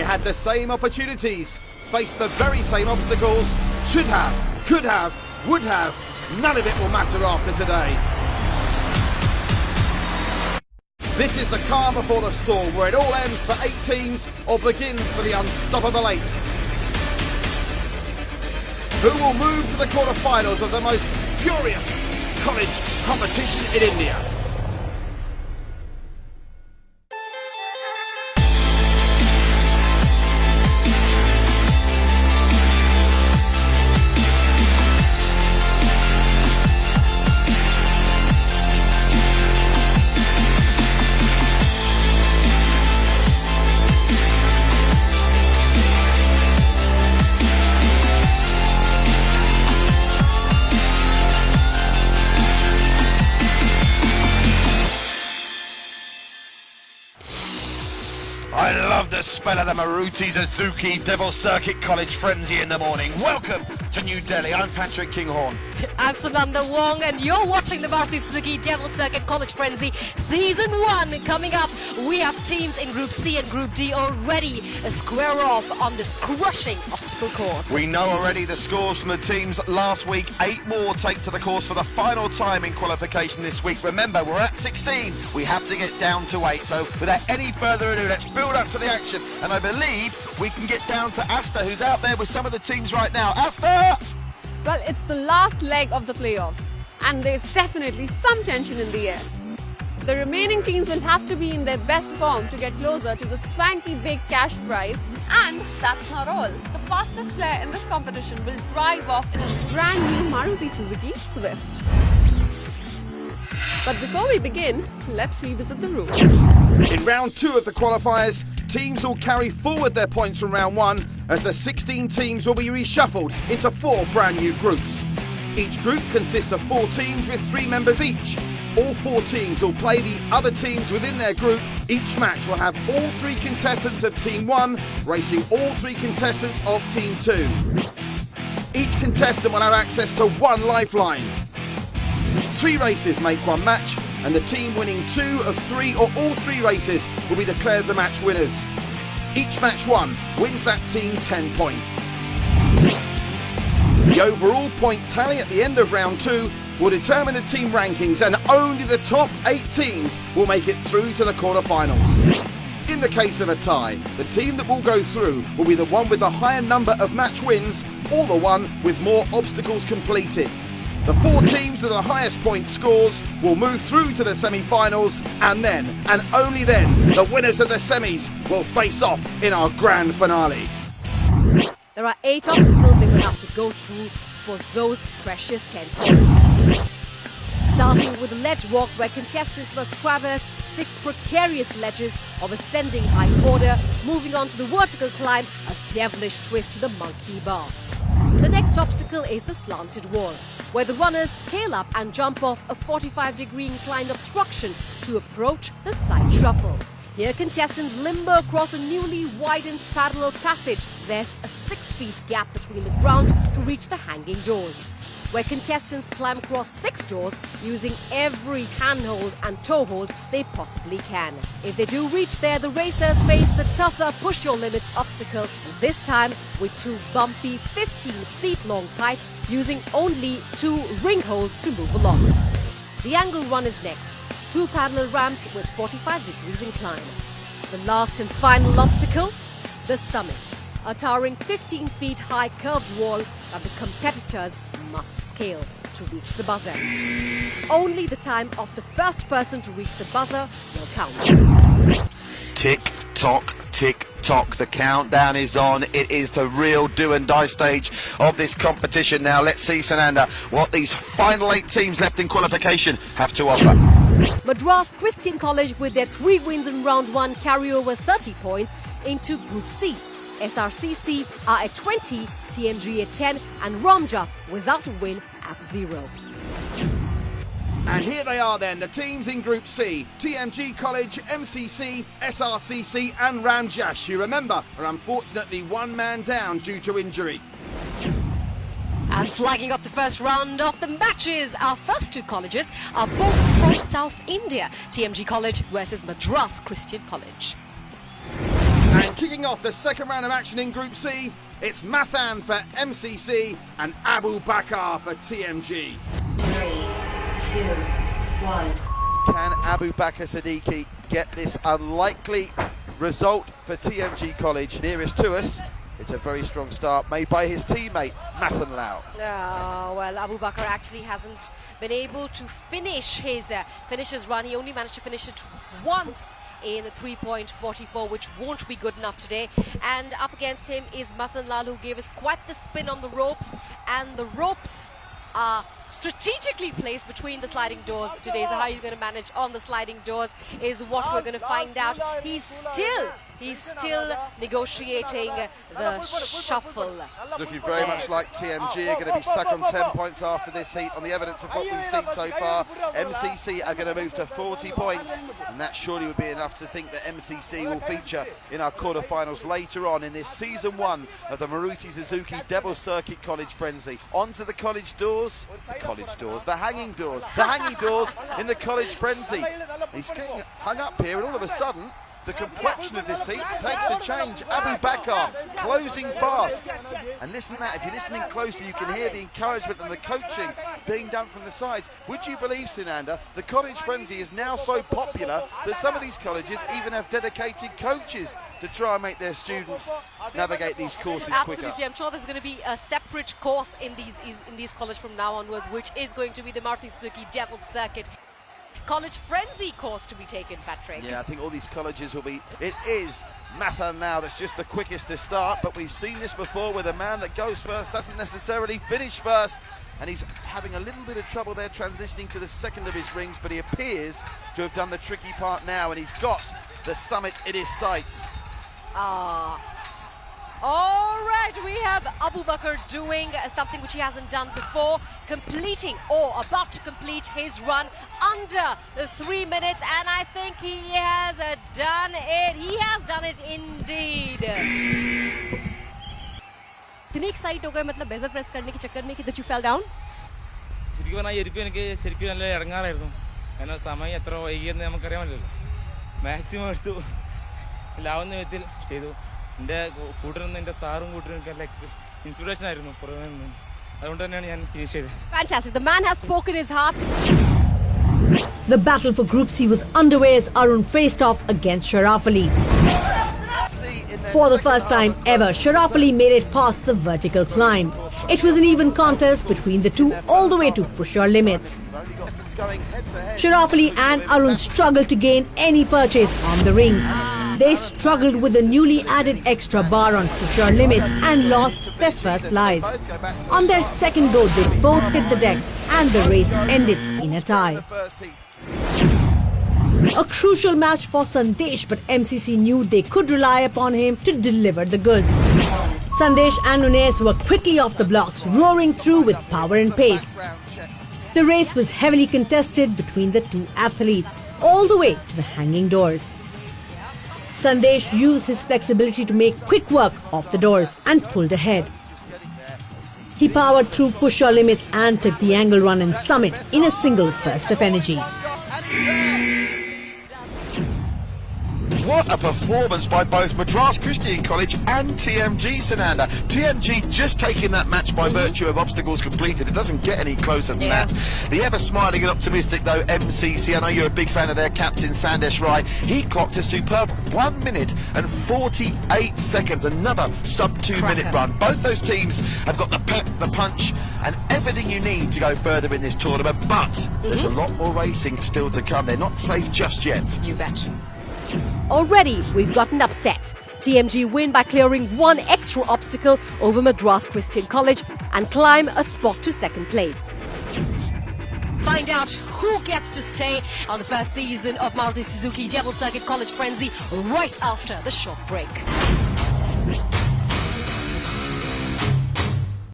They had the same opportunities, faced the very same obstacles, should have, could have, would have. None of it will matter after today. This is the calm before the storm, where it all ends for 8 teams or begins for the unstoppable 8. Who will move to the quarter-finals of the most furious college competition in India? I love the spell of the Maruti Suzuki Devil Circuit College Frenzy in the morning. Welcome to New Delhi. I'm Patrick Kinghorn. I'm Sunanda, Wong, and you're watching the Maruti Suzuki Devil Circuit College Frenzy Season 1 coming up. We have teams in Group C and Group D already square off on this crushing obstacle course. We know already the scores from the teams last week. 8 more take to the course for the final time in qualification this week. Remember, we're at 16. We have to get down to 8. So without any further ado, let's build up to the action. And I believe we can get down to Asta, who's out there with some of the teams right now. Asta! Well, it's the last leg of the playoffs, and there's definitely some tension in the air. The remaining teams will have to be in their best form to get closer to the swanky big cash prize. And that's not all. The fastest player in this competition will drive off in a brand new Maruti Suzuki Swift. But before we begin, let's revisit the rules. In round 2 of the qualifiers, teams will carry forward their points from round 1 as the 16 teams will be reshuffled into 4 brand new groups. Each group consists of 4 teams with 3 members each. All 4 teams will play the other teams within their group. Each match will have all 3 contestants of Team 1 racing all 3 contestants of Team 2. Each contestant will have access to 1 lifeline. 3 races make 1 match, and the team winning 2 of 3 or all 3 races will be declared the match winners. Each match won wins that team 10 points. The overall point tally at the end of round 2 will determine the team rankings, and only the top 8 teams will make it through to the quarterfinals. In the case of a tie, the team that will go through will be the one with the higher number of match wins or the one with more obstacles completed. The 4 teams with the highest point scores will move through to the semi-finals, and then, and only then, the winners of the semis will face off in our grand finale. There are 8 obstacles they will have to go through for those precious 10 points. Starting with the ledge walk, where contestants must traverse 6 precarious ledges of ascending height order, moving on to the vertical climb, a devilish twist to the monkey bar. The next obstacle is the slanted wall, where the runners scale up and jump off a 45-degree inclined obstruction to approach the side shuffle. Here contestants limber across a newly widened parallel passage. There's a 6 feet gap between the ground to reach the hanging doors, where contestants climb across 6 doors using every handhold and toehold they possibly can. If they do reach there, the racers face the tougher push your limits obstacle, this time with 2 bumpy 15 feet long pipes using only 2 ring holds to move along. The angle run is next, 2 parallel ramps with 45 degrees incline. The last and final obstacle, the summit, a towering 15 feet high curved wall that the competitors must scale to reach the buzzer. Only the time of the first person to reach the buzzer will count. Tick tock, tick tock. The countdown is on. It is the real do and die stage of this competition. Now let's see, Sunanda, what these final 8 teams left in qualification have to offer. Madras Christian College, with their 3 wins in round 1, carry over 30 points into Group C. SRCC are at 20, TMG at 10, and Ramjas without a win at 0. And here they are then, the teams in Group C: TMG College, MCC, SRCC and Ramjas, who, remember, are unfortunately 1 man down due to injury. And flagging up the first round of the matches, our first 2 colleges are both from South India. TMG College versus Madras Christian College. And kicking off the second round of action in Group C, it's Mathan for MCC and Abu Bakar for TMG. 3, 2, 1. Can Abu Bakar Siddiqui get this unlikely result for TMG College? Nearest to us, it's a very strong start made by his teammate, Mathan Lau. Well, Abu Bakar actually hasn't been able to finish his run. He only managed to finish it once in 3.44, which won't be good enough today. And up against him is Mathan Lal, who gave us quite the spin on the ropes, and the ropes are strategically placed between the sliding doors today. So how you're going to manage on the sliding doors is what we're going to find out. He's still negotiating the shuffle. Looking very much like TMG are going to be stuck on 10 points after this heat. On the evidence of what we've seen so far, MCC are going to move to 40 points, and that surely would be enough to think that MCC will feature in our quarterfinals later on in this season 1 of the Maruti Suzuki Devil Circuit College Frenzy. Onto the college doors, the hanging doors in the college frenzy. He's getting hung up here, and all of a sudden the complexion of this heat takes a change. Abu Bakar closing fast. And listen to that, if you're listening closely, you can hear the encouragement and the coaching being done from the sides. Would you believe, Sunanda, the college frenzy is now so popular that some of these colleges even have dedicated coaches to try and make their students navigate these courses quicker. Absolutely, I'm sure there's going to be a separate course in these colleges from now onwards, which is going to be the Maruti Suzuki Devil Circuit College Frenzy course to be taken, Patrick. Yeah, I think all these colleges will be. It is Mathan now that's just the quickest to start, but we've seen this before with a man that goes first doesn't necessarily finish first, and he's having a little bit of trouble there transitioning to the second of his rings, but he appears to have done the tricky part now, and he's got the summit in his sights. All right, we have Abu Bakar doing something which he hasn't done before, completing or about to complete his run under the 3 minutes, and I think he has done it. He has done it indeed. इतने excite हो गए मतलब badger press करने के चक्कर में कि that you fell down? ശരിക്കും പറഞ്ഞാൽ ഇരിക്കും എനിക്ക് ശരിക്കും നല്ല ഇടങ്ങാറായിരുന്നു. കാരണം സമയം എത്ര വൈകിയെന്ന് നമുക്കറിയാൻ പറ്റില്ലല്ലോ. മാക്സിമം എടുത്തു ലാവുന്ന വിധത്തിൽ ചെയ്തു. എൻ്റെ കൂട്ടരുന്ന എൻ്റെ സാറും കൂട്ടരും എനിക്ക് നല്ല ഇൻസ്പിറേഷൻ ആയിരുന്നു പുറമെ നിന്ന്. അതുകൊണ്ട് തന്നെയാണ് ഞാൻ ഫിനിഷ് ചെയ്തത്. Fantastic. The man has spoken his heart. The battle for Group C was underway as Arun faced off against Sharaf Ali. For the first time ever, Sharaf Ali made it past the vertical climb. It was an even contest between the two all the way to push your limits. Sharaf Ali and Arun struggled to gain any purchase on the rings. They struggled with the newly added extra bar on push your limits and lost their first lives. On their second go, they both hit the deck and the race ended in a tie. A crucial match for Sandesh, but MCC knew they could rely upon him to deliver the goods. Sandesh and Unes were quickly off the blocks, roaring through with power and pace. The race was heavily contested between the two athletes, all the way to the hanging doors. Sandesh used his flexibility to make quick work of the doors and pulled ahead. He powered through push your limits and took the angle run and summit in a single burst of energy. What a performance by both Madras Christian College and TMG, Sunanda. TMG just taking that match by virtue of obstacles completed. It doesn't get any closer than that. The ever-smiling and optimistic, though, MCC, I know you're a big fan of their captain, Sandesh Rai. He clocked a superb 1 minute and 48 seconds. Another sub-2-minute run. Both those teams have got the pep, the punch, and everything you need to go further in this tournament. But there's a lot more racing still to come. They're not safe just yet. You bet. Already, we've got an upset. TMG win by clearing one extra obstacle over Madras Christian College and climb a spot to second place. Find out who gets to stay on the first season of Maruti Suzuki Devil Circuit College Frenzy right after the short break.